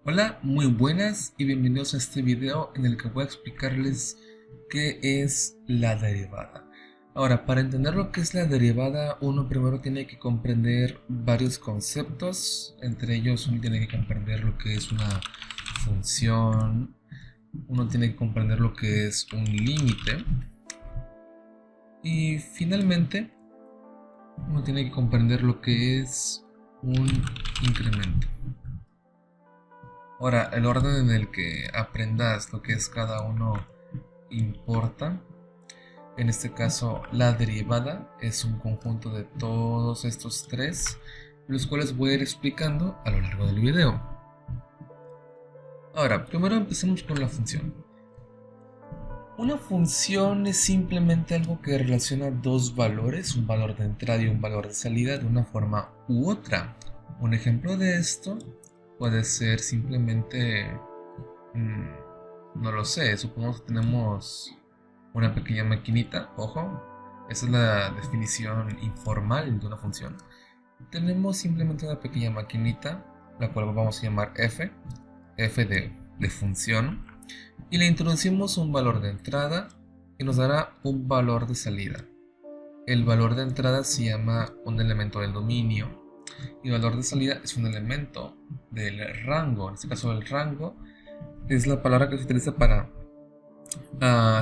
Hola, muy buenas y bienvenidos a este video en el que voy a explicarles qué es la derivada. Ahora, para entender lo que es la derivada, uno primero tiene que comprender varios conceptos. Entre ellos, uno tiene que comprender lo que es una función, uno tiene que comprender lo que es un límite y finalmente uno tiene que comprender lo que es un incremento. Ahora, el orden en el que aprendas lo que es cada uno importa. En este caso, la derivada es un conjunto de todos estos tres, los cuales voy a ir explicando a lo largo del video. Ahora, primero empecemos con la función. Una función es simplemente algo que relaciona dos valores, un valor de entrada y un valor de salida, de una forma u otra. Un ejemplo de esto puede ser simplemente, no lo sé, supongamos que tenemos una pequeña maquinita, ojo, esa es la definición informal de una función. Tenemos simplemente una pequeña maquinita, la cual vamos a llamar f de función, y le introducimos un valor de entrada y nos dará un valor de salida. El valor de entrada se llama un elemento del dominio y el valor de salida es un elemento del rango. En este caso, el rango es la palabra que se utiliza para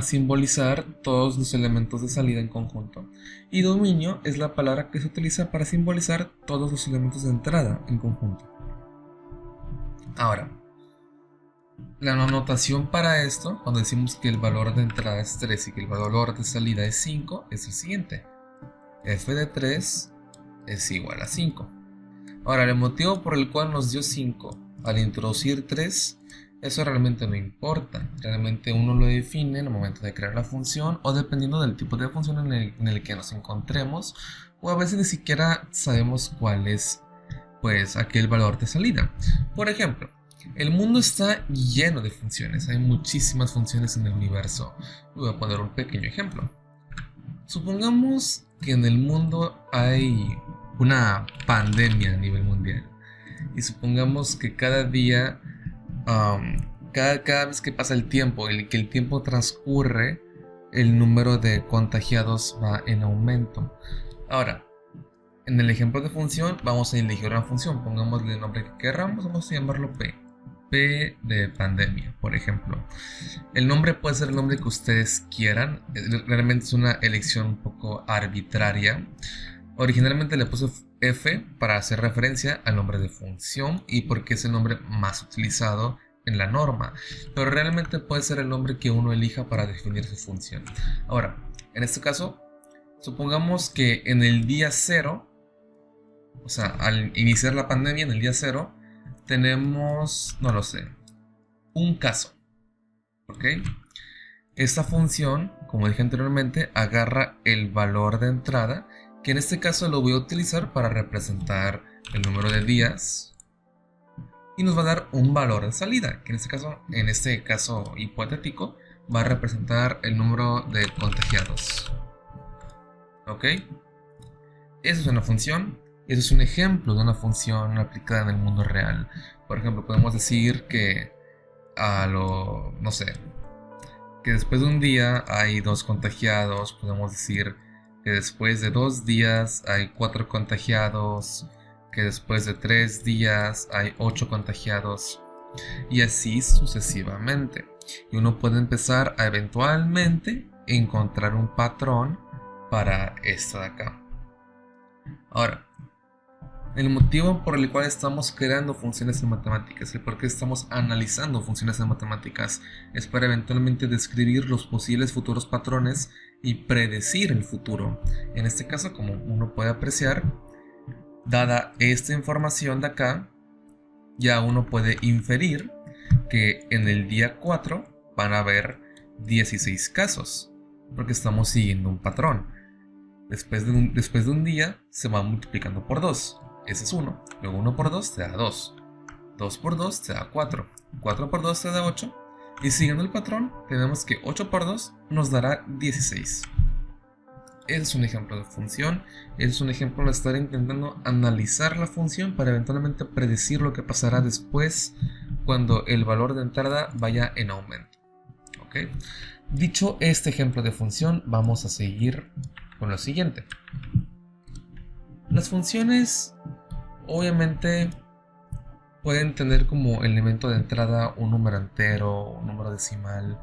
simbolizar todos los elementos de salida en conjunto, y dominio es la palabra que se utiliza para simbolizar todos los elementos de entrada en conjunto. Ahora, la notación para esto, cuando decimos que el valor de entrada es 3 y que el valor de salida es 5, es el siguiente: f de 3 es igual a 5. Ahora, el motivo por el cual nos dio 5 al introducir 3, eso realmente no importa. Realmente uno lo define en el momento de crear la función, o dependiendo del tipo de función en el que nos encontremos, o a veces ni siquiera sabemos cuál es pues aquel valor de salida. Por ejemplo, el mundo está lleno de funciones, hay muchísimas funciones en el universo. Voy a poner un pequeño ejemplo. Supongamos que en el mundo hay una pandemia a nivel mundial, y supongamos que cada día, cada vez que pasa el tiempo, que el tiempo transcurre, el número de contagiados va en aumento. Ahora, en el ejemplo de función, vamos a elegir una función, pongámosle el nombre que queramos, vamos a llamarlo P de pandemia, por ejemplo. El nombre puede ser el nombre que ustedes quieran, realmente es una elección un poco arbitraria. Originalmente le puse F para hacer referencia al nombre de función y porque es el nombre más utilizado en la norma, pero realmente puede ser el nombre que uno elija para definir su función. Ahora, en este caso, supongamos que en el día 0, o sea, al iniciar la pandemia, en el día 0, tenemos, no lo sé, un caso, ¿ok? Esta función, como dije anteriormente, agarra el valor de entrada, que en este caso lo voy a utilizar para representar el número de días, y nos va a dar un valor de salida, que en este caso hipotético, va a representar el número de contagiados. ¿Ok? Eso es una función. Eso es un ejemplo de una función aplicada en el mundo real. Por ejemplo, podemos decir que no sé, que después de un día hay 2 contagiados. Podemos decir que después de 2 días hay 4 contagiados, que después de 3 días hay 8 contagiados, y así sucesivamente. Y uno puede empezar a eventualmente encontrar un patrón para esto de acá. Ahora, el motivo por el cual estamos creando funciones en matemáticas, el por qué estamos analizando funciones en matemáticas, es para eventualmente describir los posibles futuros patrones y predecir el futuro. En este caso, como uno puede apreciar, dada esta información de acá, ya uno puede inferir que en el día 4 van a haber 16 casos, porque estamos siguiendo un patrón. Después de un día se va multiplicando por 2. Ese es 1. Luego 1 por 2 te da 2. 2 por 2 te da 4. 4 por 2 te da 8. Y siguiendo el patrón, tenemos que 8 por 2 nos dará 16. Ese es un ejemplo de función. Ese es un ejemplo de estar intentando analizar la función para eventualmente predecir lo que pasará después cuando el valor de entrada vaya en aumento. ¿Ok? Dicho este ejemplo de función, vamos a seguir con lo siguiente. Las funciones obviamente pueden tener como elemento de entrada un número entero, un número decimal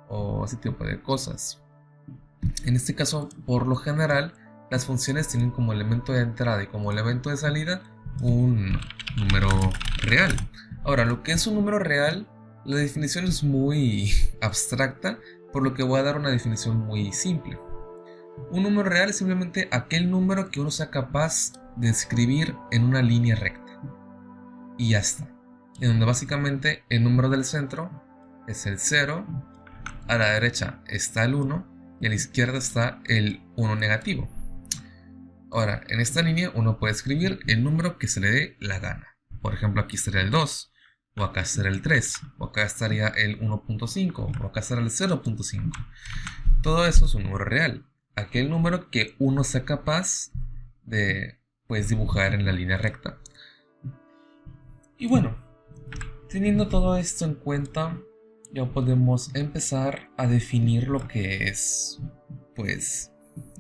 o ese tipo de cosas. En este caso, por lo general, las funciones tienen como elemento de entrada y como elemento de salida un número real. Ahora, lo que es un número real, la definición es muy abstracta, por lo que voy a dar una definición muy simple. Un número real es simplemente aquel número que uno sea capaz de escribir en una línea recta. Y ya está. En donde básicamente el número del centro es el 0, a la derecha está el 1 y a la izquierda está el 1 negativo. Ahora, en esta línea uno puede escribir el número que se le dé la gana. Por ejemplo, aquí estaría el 2, o acá estaría el 3, o acá estaría el 1.5, o acá estaría el 0.5. Todo eso es un número real. Aquel número que uno sea capaz de dibujar en la línea recta. Y bueno, teniendo todo esto en cuenta, ya podemos empezar a definir lo que es,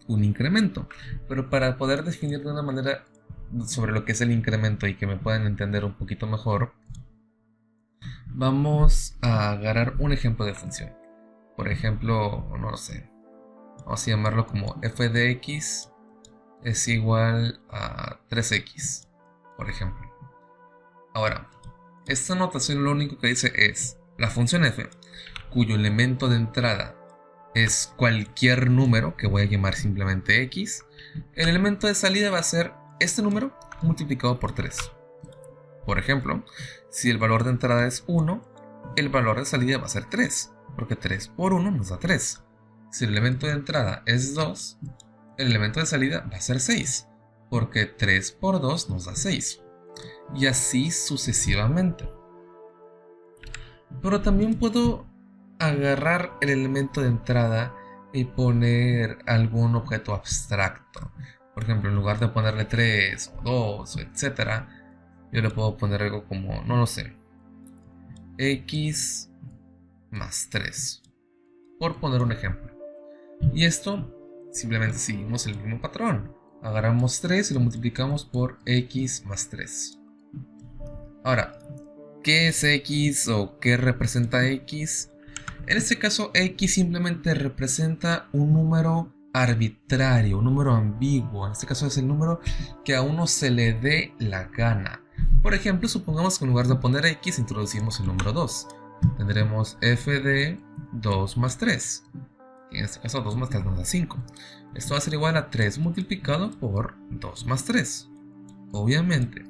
un incremento. Pero para poder definir de una manera sobre lo que es el incremento y que me puedan entender un poquito mejor, vamos a agarrar un ejemplo de función. Por ejemplo, no lo sé, vamos a llamarlo como f de x es igual a 3x, por ejemplo. Ahora, esta notación lo único que dice es la función f, cuyo elemento de entrada es cualquier número que voy a llamar simplemente x. El elemento de salida va a ser este número multiplicado por 3. Por ejemplo, si el valor de entrada es 1, el valor de salida va a ser 3, porque 3 por 1 nos da 3. Si el elemento de entrada es 2, el elemento de salida va a ser 6, porque 3 por 2 nos da 6. Y así sucesivamente. Pero también puedo agarrar el elemento de entrada y poner algún objeto abstracto. Por ejemplo, en lugar de ponerle 3 o 2, etc., yo le puedo poner algo como, no lo sé, x más 3, por poner un ejemplo. Y esto simplemente seguimos el mismo patrón. Agarramos 3 y lo multiplicamos por x más 3. Ahora, ¿qué es x o qué representa x? En este caso, x simplemente representa un número arbitrario, un número ambiguo. En este caso es el número que a uno se le dé la gana. Por ejemplo, supongamos que en lugar de poner x introducimos el número 2. Tendremos f de 2 más 3. Y en este caso 2 más 3 nos da 5. Esto va a ser igual a 3 multiplicado por 2 más 3. Obviamente.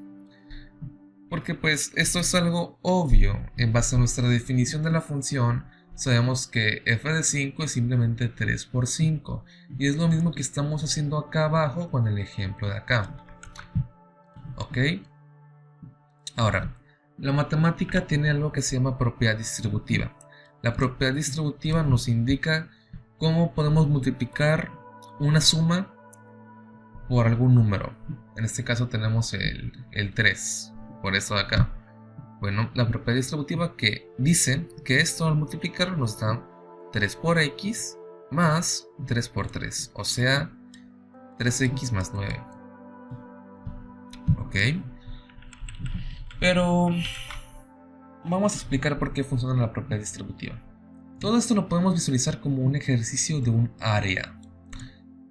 Porque esto es algo obvio. En base a nuestra definición de la función, sabemos que f de 5 es simplemente 3 por 5. Y es lo mismo que estamos haciendo acá abajo con el ejemplo de acá. ¿Ok? Ahora, la matemática tiene algo que se llama propiedad distributiva. La propiedad distributiva nos indica cómo podemos multiplicar una suma por algún número. En este caso tenemos el 3. Por eso de acá. Bueno, la propiedad distributiva que dice que esto al multiplicar nos da 3 por x más 3 por 3, o sea, 3x más 9. Ok. Pero vamos a explicar por qué funciona la propiedad distributiva. Todo esto lo podemos visualizar como un ejercicio de un área.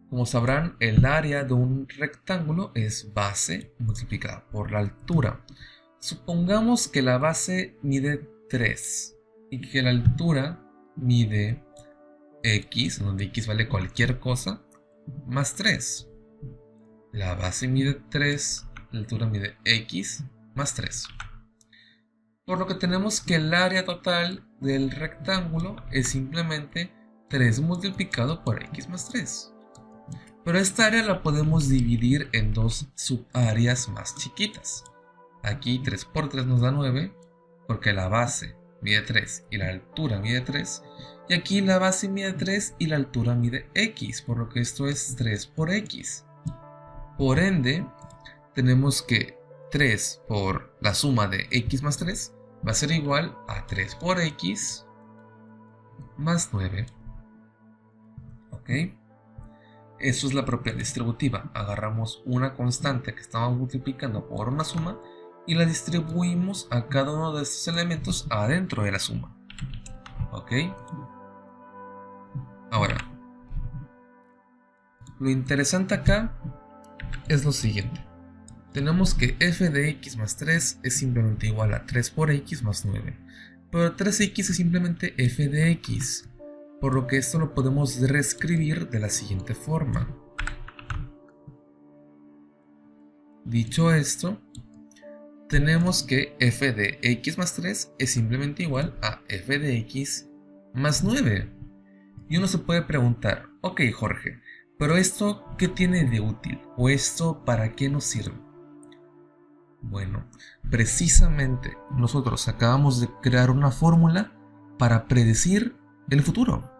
Como sabrán, el área de un rectángulo es base multiplicada por la altura. Supongamos que la base mide 3 y que la altura mide x, donde x vale cualquier cosa, más 3. La base mide 3, la altura mide x más 3. Por lo que tenemos que el área total del rectángulo es simplemente 3 multiplicado por x más 3. Pero esta área la podemos dividir en dos subáreas más chiquitas. Aquí 3 por 3 nos da 9, porque la base mide 3 y la altura mide 3. Y aquí la base mide 3 y la altura mide x, por lo que esto es 3 por x. Por ende, tenemos que 3 por la suma de x más 3 va a ser igual a 3 por x más 9. ¿Ok? Eso es la propiedad distributiva. Agarramos una constante que estamos multiplicando por una suma y la distribuimos a cada uno de estos elementos adentro de la suma. ¿Ok? Ahora, lo interesante acá es lo siguiente. Tenemos que f de x más 3 es simplemente igual a 3 por x más 9. Pero 3x es simplemente f de x. Por lo que esto lo podemos reescribir de la siguiente forma. Dicho esto, tenemos que f de x más 3 es simplemente igual a f de x más 9. Y uno se puede preguntar, ok Jorge, pero esto ¿qué tiene de útil? ¿O esto para qué nos sirve? Bueno, precisamente nosotros acabamos de crear una fórmula para predecir el futuro.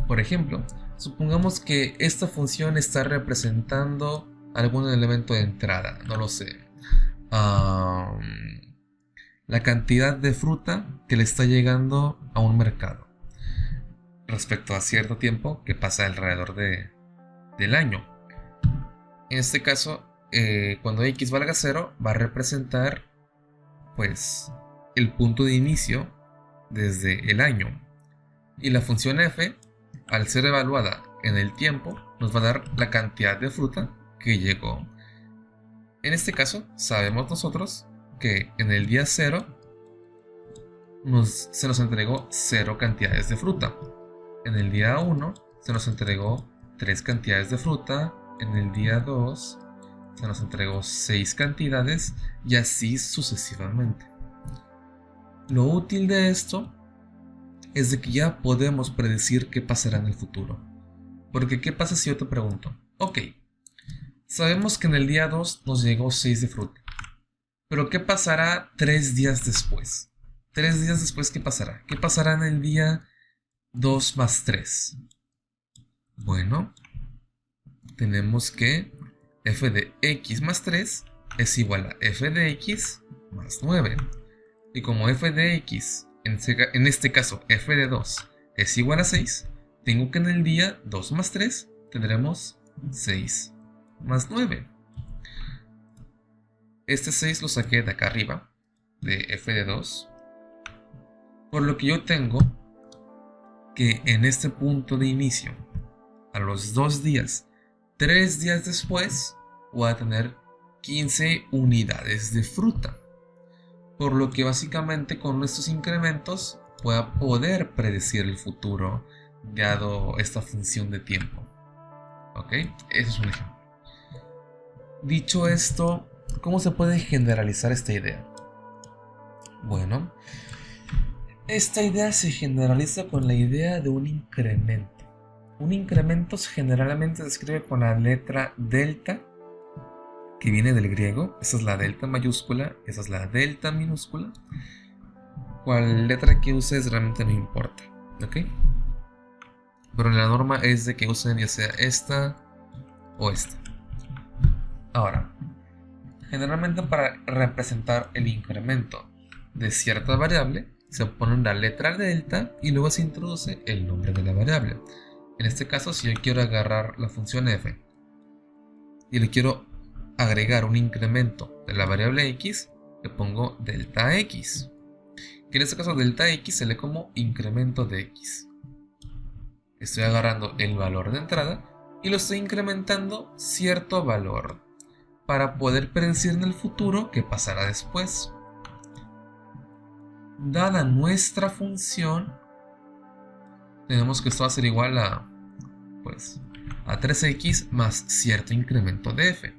Por ejemplo, supongamos que esta función está representando algún elemento de entrada, no lo sé. La cantidad de fruta que le está llegando a un mercado respecto a cierto tiempo que pasa alrededor del año. En este caso, cuando x valga 0, va a representar pues el punto de inicio desde el año. Y la función f, al ser evaluada en el tiempo, nos va a dar la cantidad de fruta que llegó. En este caso, sabemos nosotros que en el día 0 se nos entregó 0 cantidades de fruta. En el día 1 se nos entregó 3 cantidades de fruta. En el día 2 se nos entregó 6 cantidades y así sucesivamente. Lo útil de esto es de que ya podemos predecir qué pasará en el futuro. Porque ¿qué pasa si yo te pregunto? Ok, sabemos que en el día 2 nos llegó 6 de fruta. Pero ¿qué pasará 3 días después? 3 días después, ¿qué pasará? ¿Qué pasará en el día 2 más 3? Bueno, tenemos que f de x más 3 es igual a f de x más 9. Y como f de x, en este caso f de 2, es igual a 6, tengo que en el día 2 más 3 tendremos 6 más 9. Este 6 lo saqué de acá arriba, de f de 2. Por lo que yo tengo que en este punto de inicio, a los 2 días, 3 días después, voy a tener 15 unidades de fruta. Por lo que básicamente con estos incrementos voy a poder predecir el futuro dado esta función de tiempo. ¿Ok? Ese es un ejemplo. Dicho esto, ¿cómo se puede generalizar esta idea? Bueno, esta idea se generaliza con la idea de un incremento. Un incremento generalmente se escribe con la letra delta, que viene del griego. Esa es la delta mayúscula, esa es la delta minúscula. Cuál letra que uses realmente no importa, ¿ok? Pero la norma es de que usen ya sea esta o esta. Ahora, generalmente para representar el incremento de cierta variable, se pone la letra delta y luego se introduce el nombre de la variable. En este caso, si yo quiero agarrar la función f y le quiero agregar un incremento de la variable x, le pongo delta x, que en este caso delta x se lee como incremento de x. Estoy agarrando el valor de entrada y lo estoy incrementando cierto valor para poder predecir en el futuro qué pasará después. Dada nuestra función, tenemos que esto va a ser igual a 3x más cierto incremento de f.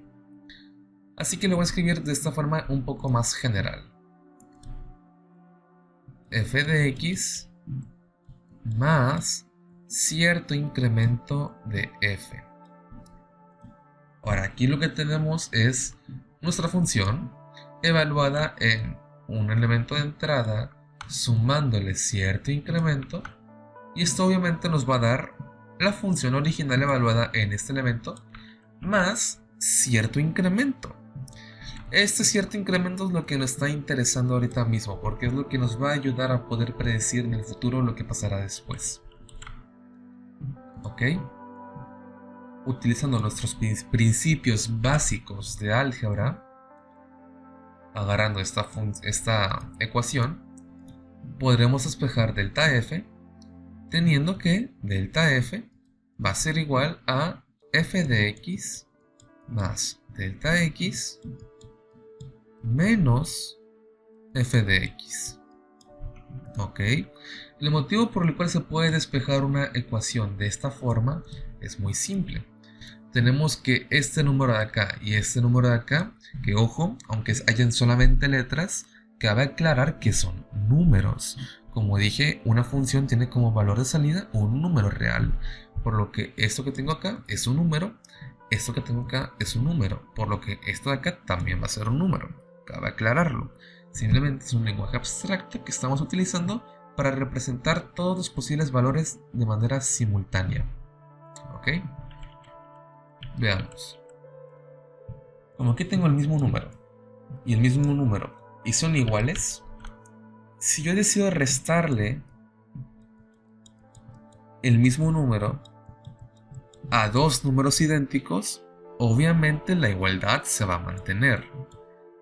Así que lo voy a escribir de esta forma un poco más general. F de x más cierto incremento de f. Ahora aquí lo que tenemos es nuestra función evaluada en un elemento de entrada sumándole cierto incremento, y esto obviamente nos va a dar la función original evaluada en este elemento más cierto incremento. Este cierto incremento es lo que nos está interesando ahorita mismo, porque es lo que nos va a ayudar a poder predecir en el futuro lo que pasará después. ¿Ok? Utilizando nuestros principios básicos de álgebra, agarrando esta ecuación, podremos despejar delta f, teniendo que delta f va a ser igual a f de x más delta x menos f de x. ¿Ok? El motivo por el cual se puede despejar una ecuación de esta forma es muy simple. Tenemos que este número de acá y este número de acá, que ojo, aunque hayan solamente letras, cabe aclarar que son números. Como dije, una función tiene como valor de salida un número real, por lo que esto que tengo acá es un número, esto que tengo acá es un número, por lo que esto de acá también va a ser un número. Cabe aclararlo. Simplemente es un lenguaje abstracto que estamos utilizando para representar todos los posibles valores de manera simultánea. ¿Ok? Veamos. Como aquí tengo el mismo número y el mismo número y son iguales, si yo decido restarle el mismo número a dos números idénticos, obviamente la igualdad se va a mantener.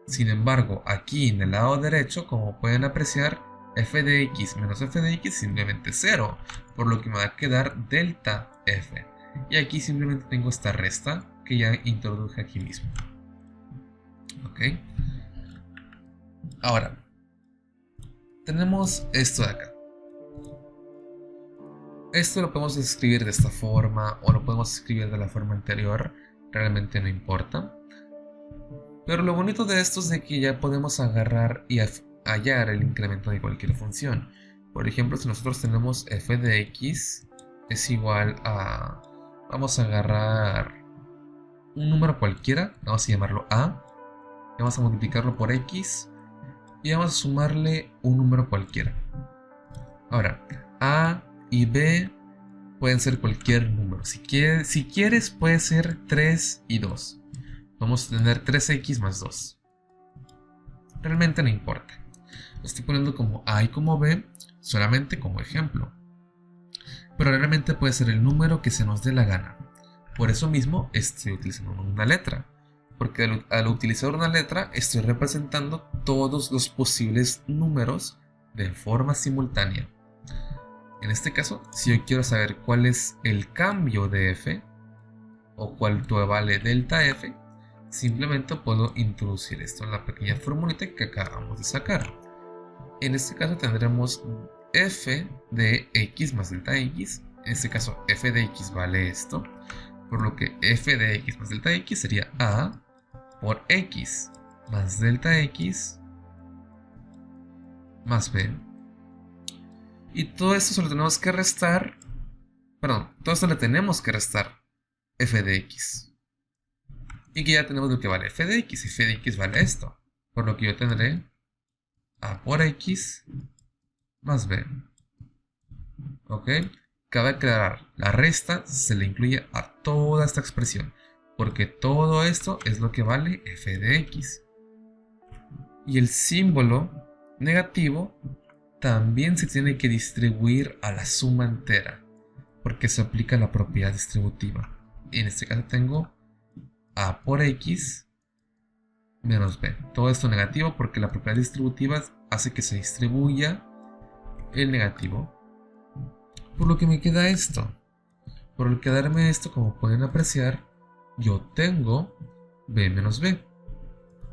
Sin embargo, aquí en el lado derecho, como pueden apreciar, f de x menos f de x es simplemente 0, por lo que me va a quedar delta f. Y aquí simplemente tengo esta resta que ya introduje aquí mismo. ¿Ok? Ahora, tenemos esto de acá. Esto lo podemos escribir de esta forma o lo podemos escribir de la forma anterior, realmente no importa. Pero lo bonito de esto es de que ya podemos agarrar y hallar el incremento de cualquier función. Por ejemplo, si nosotros tenemos f de x es igual a... Vamos a agarrar un número cualquiera, vamos a llamarlo a, y vamos a multiplicarlo por x y vamos a sumarle un número cualquiera. Ahora, a y b pueden ser cualquier número. Si quieres puede ser 3 y 2. Vamos a tener 3x más 2. Realmente no importa. Lo estoy poniendo como a y como b solamente como ejemplo. Pero realmente puede ser el número que se nos dé la gana. Por eso mismo estoy utilizando una letra. Porque al utilizar una letra estoy representando todos los posibles números de forma simultánea. En este caso, si yo quiero saber cuál es el cambio de f o cuánto vale delta f, simplemente puedo introducir esto en la pequeña formulita que acabamos de sacar. En este caso tendremos f de x más delta x. En este caso f de x vale esto, por lo que f de x más delta x sería a por x más delta x más b. Y todo esto solo tenemos que restar, todo esto le tenemos que restar f de x. Y que ya tenemos lo que vale f de x, y f de x vale esto. Por lo que yo tendré a por x más b. ¿Ok? Cabe aclarar, la resta se le incluye a toda esta expresión, porque todo esto es lo que vale f de x. Y el símbolo negativo también se tiene que distribuir a la suma entera, porque se aplica la propiedad distributiva. En este caso tengo a por x menos b. Todo esto negativo porque la propiedad distributiva hace que se distribuya el negativo. Por lo que me queda esto. Por el quedarme esto, como pueden apreciar, yo tengo b menos b.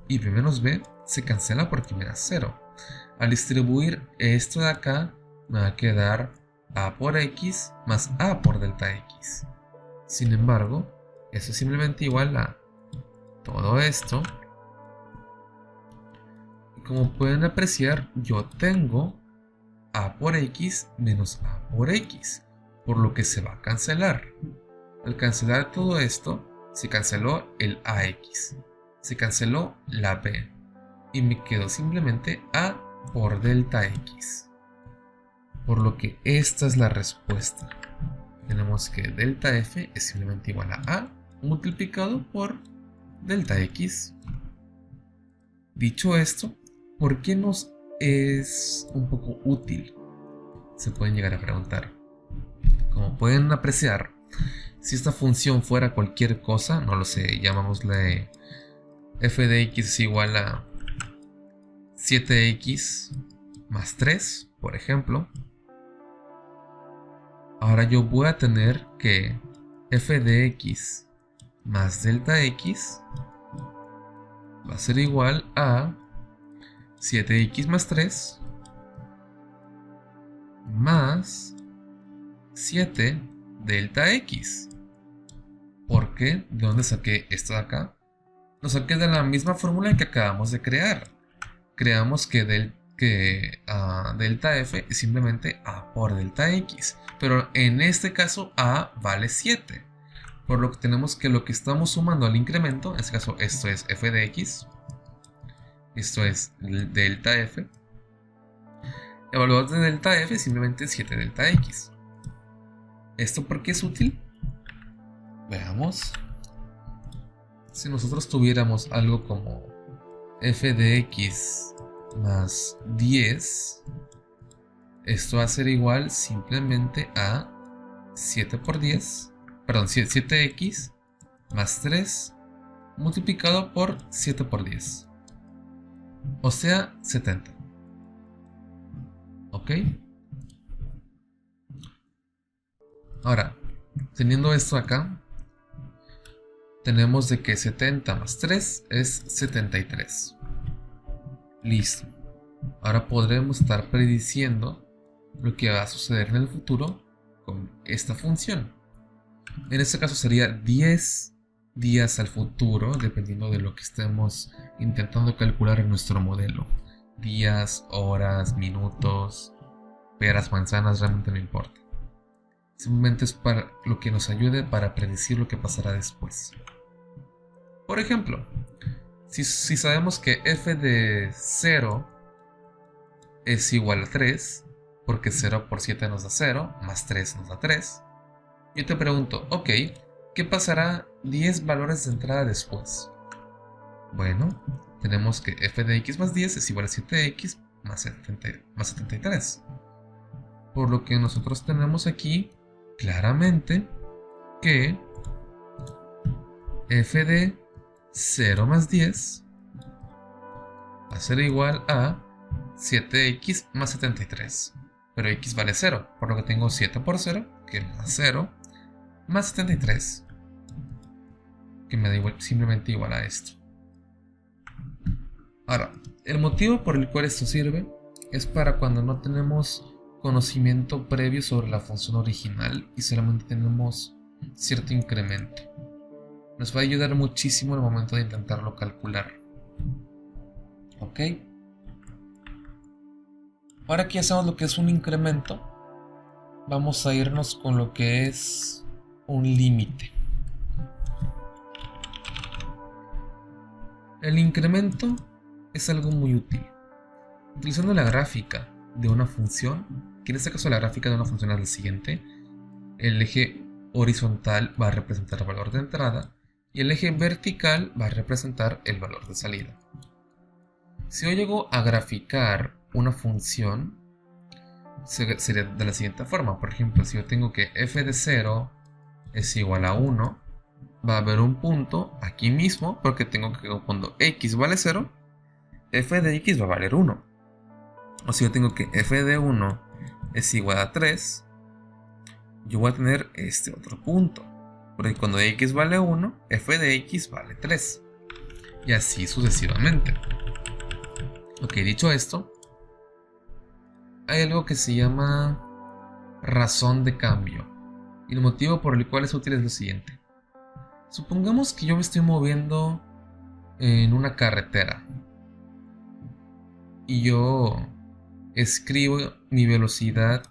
Y b menos b se cancela porque me da 0. Al distribuir esto de acá, me va a quedar a por x más a por delta x. Sin embargo, eso es simplemente igual a todo esto. Y como pueden apreciar, yo tengo a por x menos a por x, por lo que se va a cancelar. Al cancelar todo esto, se canceló el ax, se canceló la b, y me quedó simplemente a por delta x. Por lo que esta es la respuesta. Tenemos que delta f es simplemente igual a multiplicado por delta x. Dicho esto, ¿por qué nos es un poco útil? Se pueden llegar a preguntar. Como pueden apreciar, si esta función fuera cualquier cosa, no lo sé, llamámosle f de x es igual a 7x más 3, por ejemplo. Ahora yo voy a tener que f de x más delta x va a ser igual a 7x más 3 más 7 delta x. ¿Por qué? ¿De dónde saqué esto de acá? Lo saqué de la misma fórmula que acabamos de crear. Creamos que delta f es simplemente a por delta x, pero en este caso a vale 7, por lo que tenemos que lo que estamos sumando al incremento, en este caso esto es f de x, esto es delta f, el valor de delta f es simplemente 7 delta x. ¿Esto por qué es útil? Veamos. Si nosotros tuviéramos algo como f de x más 10, esto va a ser igual simplemente a 7 por 10, perdón, 7x más 3 multiplicado por 7 por 10, o sea 70. ¿Ok? Ahora, teniendo esto acá, tenemos de que 70 más 3 es 73. Listo. Ahora podremos estar prediciendo lo que va a suceder en el futuro con esta función. En este caso sería 10 días al futuro, dependiendo de lo que estemos intentando calcular en nuestro modelo. Días, horas, minutos, peras, manzanas, realmente no importa. Simplemente es para lo que nos ayude para predecir lo que pasará después. Por ejemplo, si sabemos que f de 0 es igual a 3, porque 0 por 7 nos da 0, más 3 nos da 3, yo te pregunto, ok, ¿qué pasará 10 valores de entrada después? Bueno, tenemos que f de x más 10 es igual a 7x más 73. Por lo que nosotros tenemos aquí claramente que f de 0 más 10 va a ser igual a 7x más 73. Pero x vale 0, por lo que tengo 7 por 0, que me da 0, más 73, que me da simplemente igual a esto. Ahora, el motivo por el cual esto sirve es para cuando no tenemos conocimiento previo sobre la función original y solamente tenemos cierto incremento. Nos va a ayudar muchísimo al momento de intentarlo calcular. ¿Ok? Ahora que ya sabemos lo que es un incremento, vamos a irnos con lo que es un límite. El incremento es algo muy útil. Utilizando la gráfica de una función, que en este caso la gráfica de una función es la siguiente: el eje horizontal va a representar el valor de entrada y el eje vertical va a representar el valor de salida. Si yo llego a graficar una función, sería de la siguiente forma. Por ejemplo, si yo tengo que f de 0 es igual a 1, va a haber un punto aquí mismo, porque tengo que cuando x vale 0, f de x va a valer 1. O si yo tengo que f de 1 es igual a 3, yo voy a tener este otro punto, porque cuando x vale 1, f de x vale 3. Y así sucesivamente. Ok, dicho esto, hay algo que se llama razón de cambio. Y el motivo por el cual es útil es lo siguiente. Supongamos que yo me estoy moviendo en una carretera y yo escribo mi velocidad,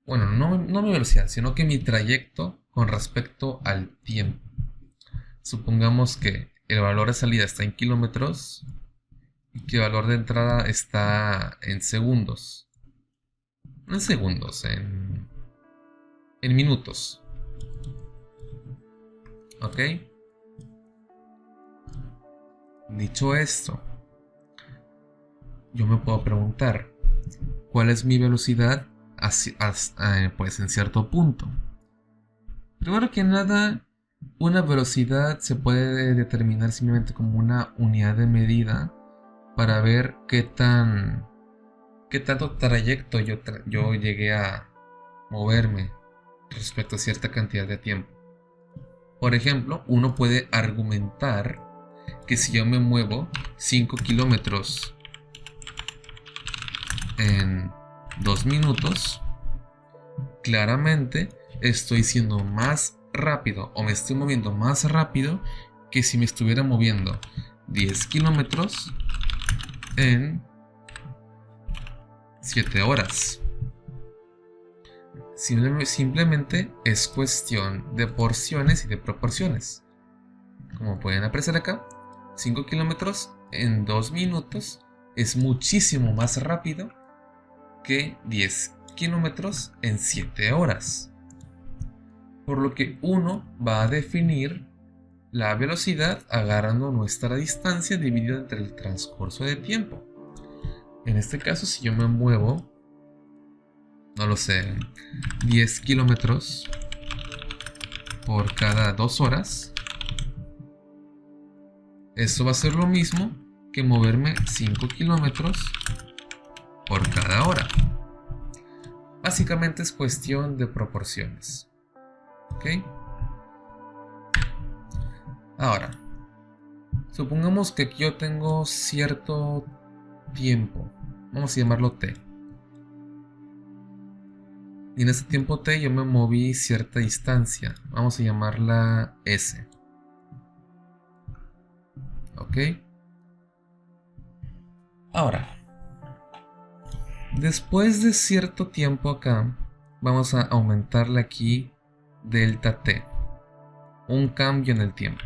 bueno, no mi velocidad, sino que mi trayecto con respecto al tiempo. Supongamos que el valor de salida está en kilómetros y que el valor de entrada está en segundos. No en segundos, en minutos. ¿Ok? Dicho esto, yo me puedo preguntar, ¿cuál es mi velocidad pues en cierto punto? Primero que nada, una velocidad se puede determinar simplemente como una unidad de medida para ver qué tanto trayecto yo llegué a moverme respecto a cierta cantidad de tiempo. Por ejemplo, uno puede argumentar que si yo me muevo 5 kilómetros en 2 minutos, claramente estoy siendo más rápido o me estoy moviendo más rápido que si me estuviera moviendo 10 kilómetros en 7 horas. Simplemente es cuestión de porciones y de proporciones. Como pueden apreciar acá, 5 kilómetros en 2 minutos es muchísimo más rápido que 10 kilómetros en 7 horas. Por lo que uno va a definir la velocidad agarrando nuestra distancia dividida entre el transcurso de tiempo. En este caso, si yo me muevo, no lo sé, 10 kilómetros por cada 2 horas, eso va a ser lo mismo que moverme 5 kilómetros por cada hora. Básicamente es cuestión de proporciones. ¿Ok? Ahora, supongamos que aquí yo tengo cierto tiempo. Vamos a llamarlo T. Y en este tiempo T yo me moví cierta distancia. Vamos a llamarla S. ¿Ok? Ahora, después de cierto tiempo acá, vamos a aumentarle aquí delta T. Un cambio en el tiempo.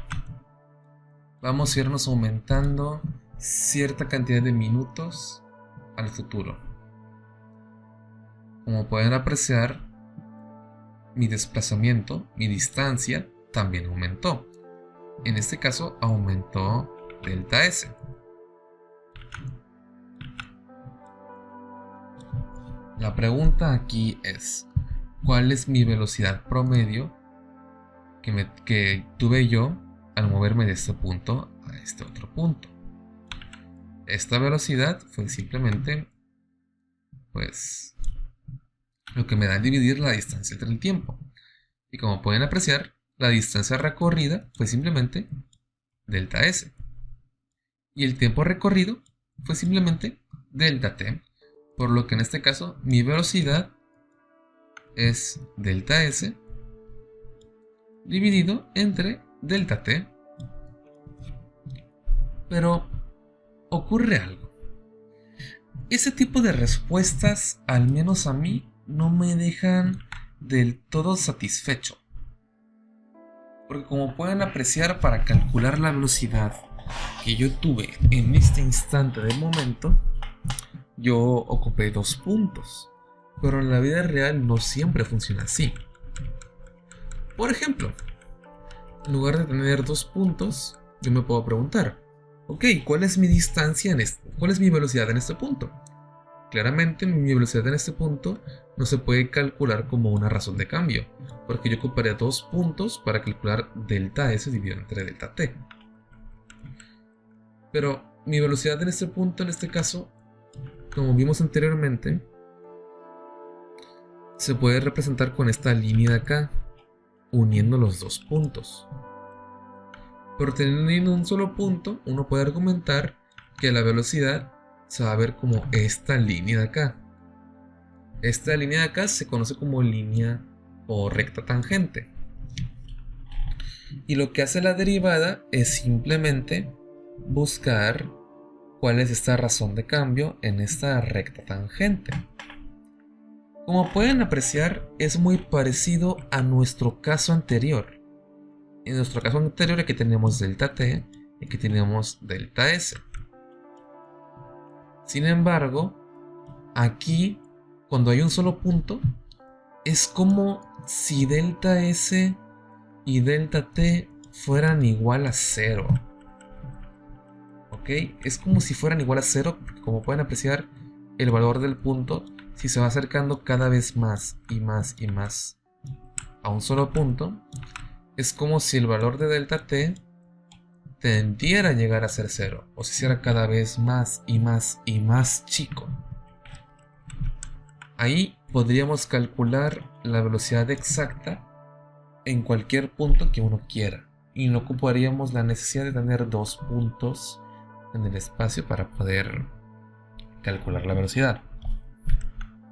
Vamos a irnos aumentando cierta cantidad de minutos al futuro. Como pueden apreciar, mi desplazamiento, mi distancia, también aumentó. En este caso, aumentó delta S. La pregunta aquí es, ¿cuál es mi velocidad promedio que tuve yo al moverme de este punto a este otro punto? Esta velocidad fue simplemente, pues, lo que me da a dividir la distancia entre el tiempo. Y como pueden apreciar, la distancia recorrida fue simplemente delta S. Y el tiempo recorrido fue simplemente delta T. Por lo que en este caso mi velocidad es delta S dividido entre delta T. Pero ocurre algo. Ese tipo de respuestas, al menos a mí, no me dejan del todo satisfecho. Porque como pueden apreciar, para calcular la velocidad que yo tuve en este instante de momento, yo ocupé 2 puntos. Pero en la vida real no siempre funciona así. Por ejemplo, en lugar de tener 2 puntos, yo me puedo preguntar, ok, ¿cuál es mi distancia en este? ¿Cuál es mi velocidad en este punto? Claramente mi velocidad en este punto no se puede calcular como una razón de cambio, porque yo ocuparía 2 puntos para calcular delta S dividido entre delta T. Pero mi velocidad en este punto, en este caso, como vimos anteriormente, se puede representar con esta línea de acá, uniendo los 2 puntos. Pero teniendo un solo punto, uno puede argumentar que la velocidad se va a ver como esta línea de acá. Esta línea de acá se conoce como línea o recta tangente. Y lo que hace la derivada es simplemente buscar cuál es esta razón de cambio en esta recta tangente. Como pueden apreciar, es muy parecido a nuestro caso anterior. En nuestro caso anterior aquí tenemos delta T y aquí tenemos delta S. Sin embargo, aquí, cuando hay un solo punto, es como si delta S y delta T fueran igual a 0. ¿Ok? ¿ok? Es como si fueran igual a 0, porque como pueden apreciar, el valor del punto, si se va acercando cada vez más y más y más a un solo punto, es como si el valor de delta t tendiera a llegar a ser 0, o se hiciera cada vez más y más y más chico. Ahí podríamos calcular la velocidad exacta en cualquier punto que uno quiera, y no ocuparíamos la necesidad de tener dos puntos en el espacio para poder calcular la velocidad.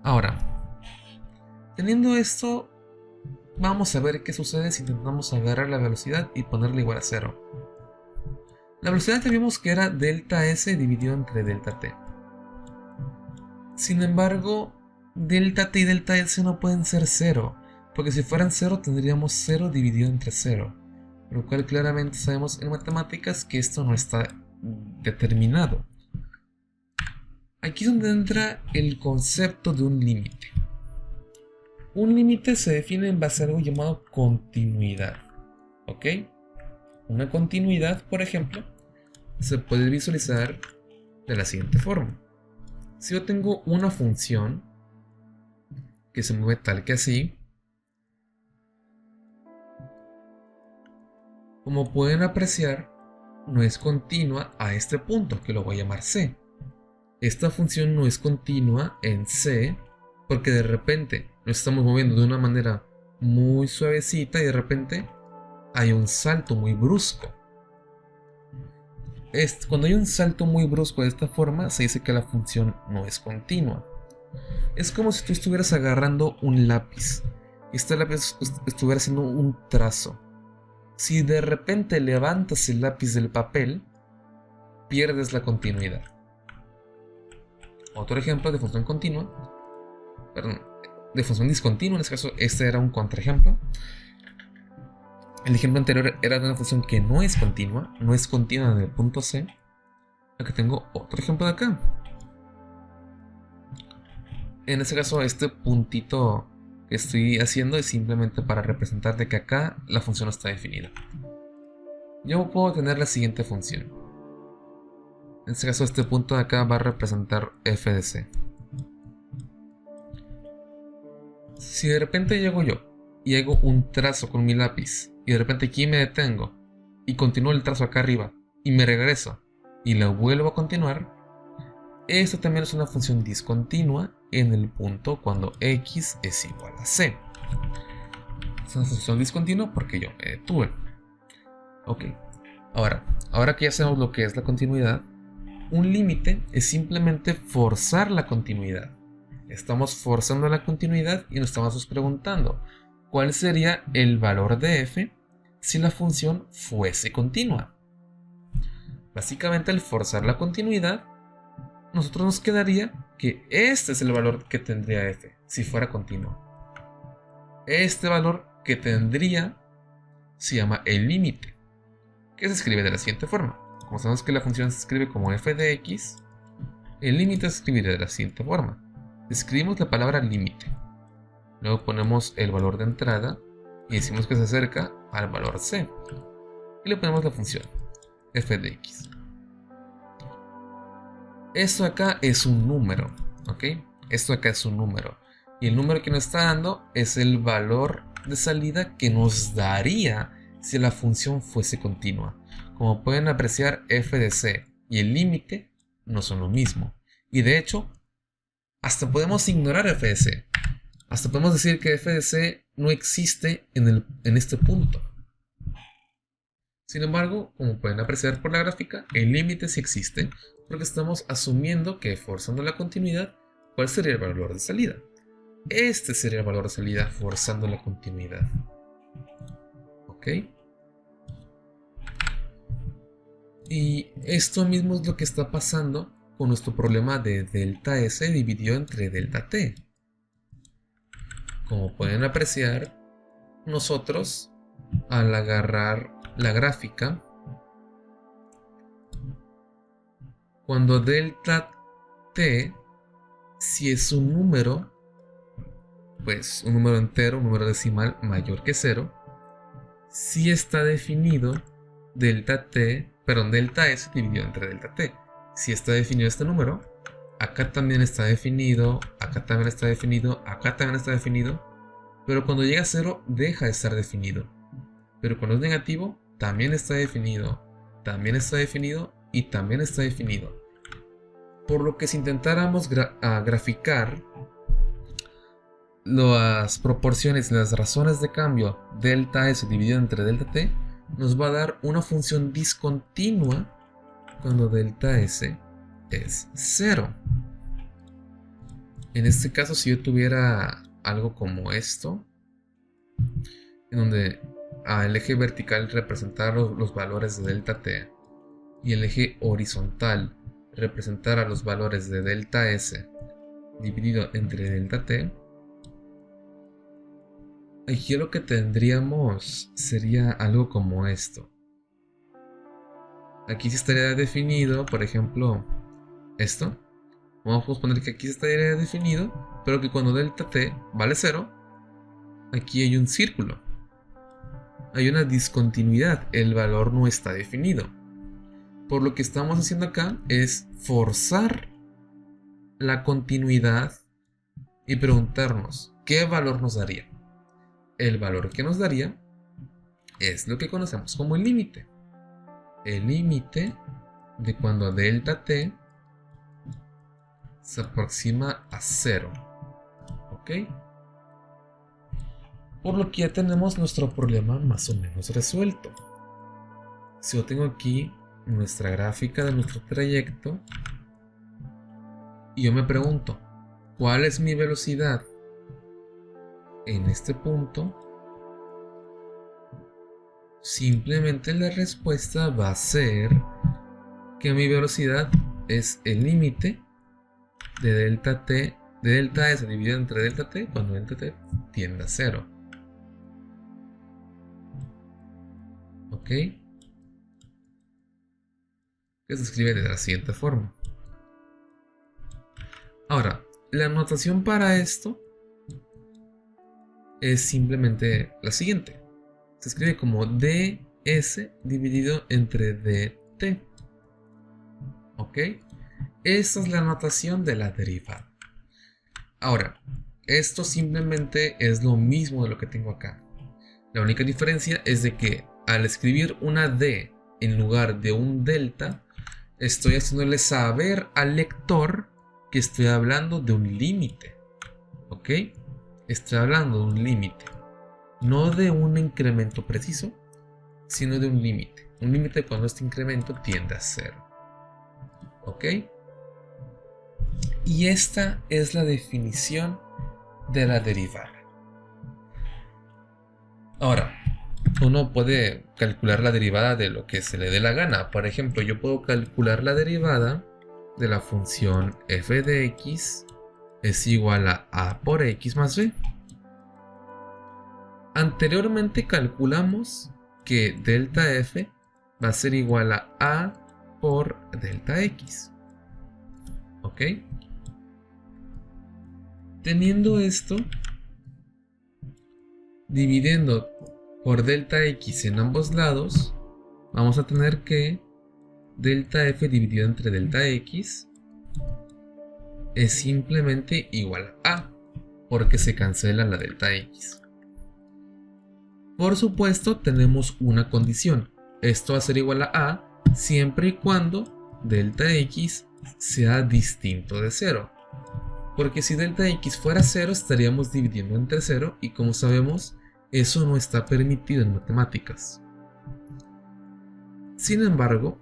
Ahora, teniendo esto, vamos a ver qué sucede si intentamos agarrar la velocidad y ponerla igual a 0. La velocidad ya vimos que era delta S dividido entre delta t. Sin embargo, delta t y delta S no pueden ser 0, porque si fueran 0 tendríamos 0 dividido entre 0, lo cual claramente sabemos en matemáticas que esto no está determinado. Aquí es donde entra el concepto de un límite. Un límite se define en base a algo llamado continuidad, ¿ok? Una continuidad, por ejemplo, se puede visualizar de la siguiente forma. Si yo tengo una función que se mueve tal que así, como pueden apreciar, no es continua a este punto, que lo voy a llamar C. Esta función no es continua en C, porque de repente nos estamos moviendo de una manera muy suavecita y de repente hay un salto muy brusco. Cuando hay un salto muy brusco de esta forma, se dice que la función no es continua. Es como si tú estuvieras agarrando un lápiz y este lápiz estuviera haciendo un trazo. Si de repente levantas el lápiz del papel, pierdes la continuidad. Otro ejemplo de función continua, perdón, de función discontinua, en este caso este era un contraejemplo. El ejemplo anterior era de una función que no es continua en el punto C. Aquí tengo otro ejemplo de acá. En este caso, este puntito que estoy haciendo es simplemente para representar de que acá la función no está definida. Yo puedo tener la siguiente función. En este caso, este punto de acá va a representar f de c. Si de repente llego yo y hago un trazo con mi lápiz y de repente aquí me detengo y continúo el trazo acá arriba y me regreso y lo vuelvo a continuar, esto también es una función discontinua en el punto cuando x es igual a c. Es una función discontinua porque yo me detuve. Ok, ahora que ya sabemos lo que es la continuidad, un límite es simplemente forzar la continuidad. Estamos forzando la continuidad y nos estamos preguntando cuál sería el valor de f si la función fuese continua. Básicamente, al forzar la continuidad, nosotros nos quedaría que este es el valor que tendría f si fuera continuo. Este valor que tendría se llama el límite, que se escribe de la siguiente forma. Como sabemos que la función se escribe como f de x, el límite se escribe de la siguiente forma. Escribimos la palabra límite, luego ponemos el valor de entrada y decimos que se acerca al valor c, y le ponemos la función f de x. Esto acá es un número, ¿ok? Esto acá es un número, y el número que nos está dando es el valor de salida que nos daría si la función fuese continua. Como pueden apreciar, f de c y el límite no son lo mismo, y de hecho hasta podemos ignorar f de c. Hasta podemos decir que f de c no existe en este punto. Sin embargo, como pueden apreciar por la gráfica, el límite sí existe, porque estamos asumiendo que forzando la continuidad, ¿cuál sería el valor de salida? Este sería el valor de salida forzando la continuidad. ¿Ok? Y esto mismo es lo que está pasando con nuestro problema de delta S dividido entre delta T. Como pueden apreciar, nosotros al agarrar la gráfica, cuando delta T, si es un número, pues un número entero, un número decimal mayor que 0, si está definido delta T perdón, delta S dividido entre delta T. Si está definido este número, acá también está definido, acá también está definido, acá también está definido, pero cuando llega a 0 deja de estar definido. Pero cuando es negativo, también está definido, también está definido y también está definido. Por lo que si intentáramos graficar las proporciones y las razones de cambio delta S dividido entre delta T, nos va a dar una función discontinua cuando delta S es 0. En este caso, si yo tuviera algo como esto, en donde el eje vertical representara los valores de delta T y el eje horizontal representara los valores de delta S dividido entre delta T, aquí lo que tendríamos sería algo como esto. Aquí se estaría definido, por ejemplo, esto. Vamos a poner que aquí se estaría definido, pero que cuando delta T vale 0, aquí hay un círculo. Hay una discontinuidad, el valor no está definido. Por lo que estamos haciendo acá es forzar la continuidad y preguntarnos ¿qué valor nos daría? El valor que nos daría es lo que conocemos como el límite. El límite de cuando delta T se aproxima a 0. ¿Ok? Por lo que ya tenemos nuestro problema más o menos resuelto. Si yo tengo aquí nuestra gráfica de nuestro trayecto y yo me pregunto, ¿cuál es mi velocidad en este punto? Simplemente la respuesta va a ser que mi velocidad es el límite de delta T, de delta S dividido entre delta T cuando delta T tiende a 0. ¿Ok? Que se escribe de la siguiente forma. Ahora, la notación para esto es simplemente la siguiente. Se escribe como ds dividido entre dt. ¿Ok? Esta es la notación de la derivada. Ahora, esto simplemente es lo mismo de lo que tengo acá. La única diferencia es de que al escribir una d en lugar de un delta, estoy haciéndole saber al lector que estoy hablando de un límite. ¿Ok? Estoy hablando de un límite. No de un incremento preciso, sino de un límite. Un límite cuando este incremento tiende a 0. ¿Ok? Y esta es la definición de la derivada. Ahora, uno puede calcular la derivada de lo que se le dé la gana. Por ejemplo, yo puedo calcular la derivada de la función f de x es igual a por x más b. Anteriormente calculamos que delta f va a ser igual a por delta x. ¿Ok? Teniendo esto, dividiendo por delta x en ambos lados, vamos a tener que delta f dividido entre delta x es simplemente igual a porque se cancela la delta x. Por supuesto, tenemos una condición. Esto va a ser igual a siempre y cuando delta x sea distinto de 0. Porque si delta x fuera 0, estaríamos dividiendo entre 0 y como sabemos, eso no está permitido en matemáticas. Sin embargo,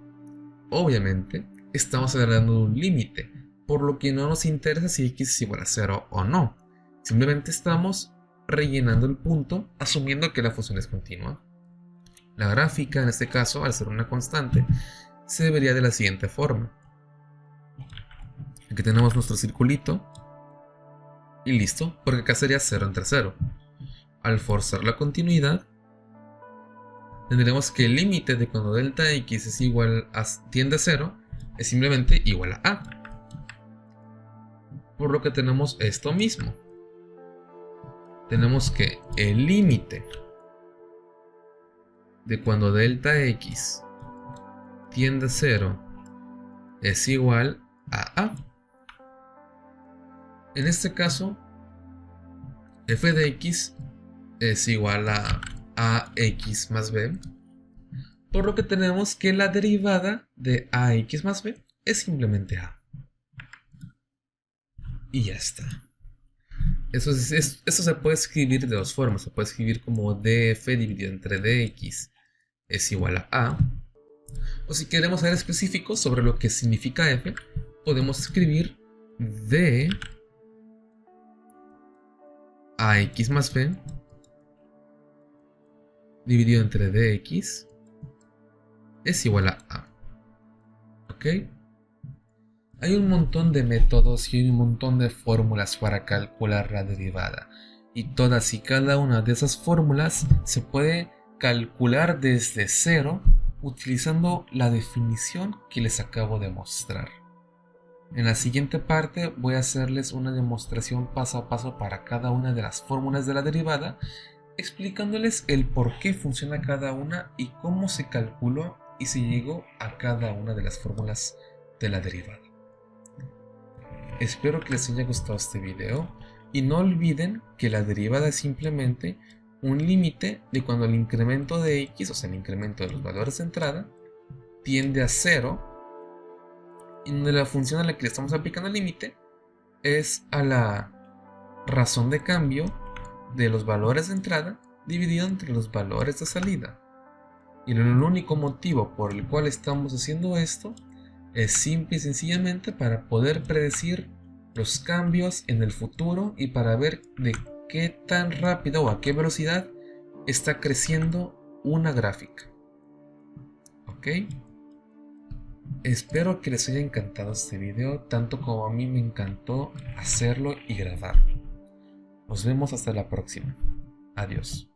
obviamente, estamos hablando de un límite, por lo que no nos interesa si x es igual a 0 o no. Simplemente estamos rellenando el punto, asumiendo que la función es continua. La gráfica, en este caso, al ser una constante, se vería de la siguiente forma. Aquí tenemos nuestro circulito. Y listo, porque acá sería 0 entre 0. Al forzar la continuidad, tendremos que el límite de cuando delta x es igual a tiende a 0 es simplemente igual a. Por lo que tenemos esto mismo. Tenemos que el límite de cuando delta x tiende a 0 es igual a A. En este caso, f de x es igual a ax más b, por lo que tenemos que la derivada de ax más b es simplemente a. Y ya está. Eso se puede escribir de dos formas. Se puede escribir como df dividido entre dx es igual a. O si queremos ser específicos sobre lo que significa f, podemos escribir d ax más b dividido entre dx es igual a. ¿Ok? Hay un montón de métodos y hay un montón de fórmulas para calcular la derivada. Y todas y cada una de esas fórmulas se puede calcular desde cero utilizando la definición que les acabo de mostrar. En la siguiente parte voy a hacerles una demostración paso a paso para cada una de las fórmulas de la derivada, explicándoles el por qué funciona cada una y cómo se calculó y se llegó a cada una de las fórmulas de la derivada. Espero que les haya gustado este video y no olviden que la derivada es simplemente un límite de cuando el incremento de x, o sea el incremento de los valores de entrada, tiende a 0, y donde la función a la que le estamos aplicando el límite es a la razón de cambio de los valores de entrada dividido entre los valores de salida. Y el único motivo por el cual estamos haciendo esto es simple y sencillamente para poder predecir los cambios en el futuro y para ver de qué tan rápido o a qué velocidad está creciendo una gráfica. ¿Ok? Espero que les haya encantado este video tanto como a mí me encantó hacerlo y grabarlo. Nos vemos hasta la próxima. Adiós.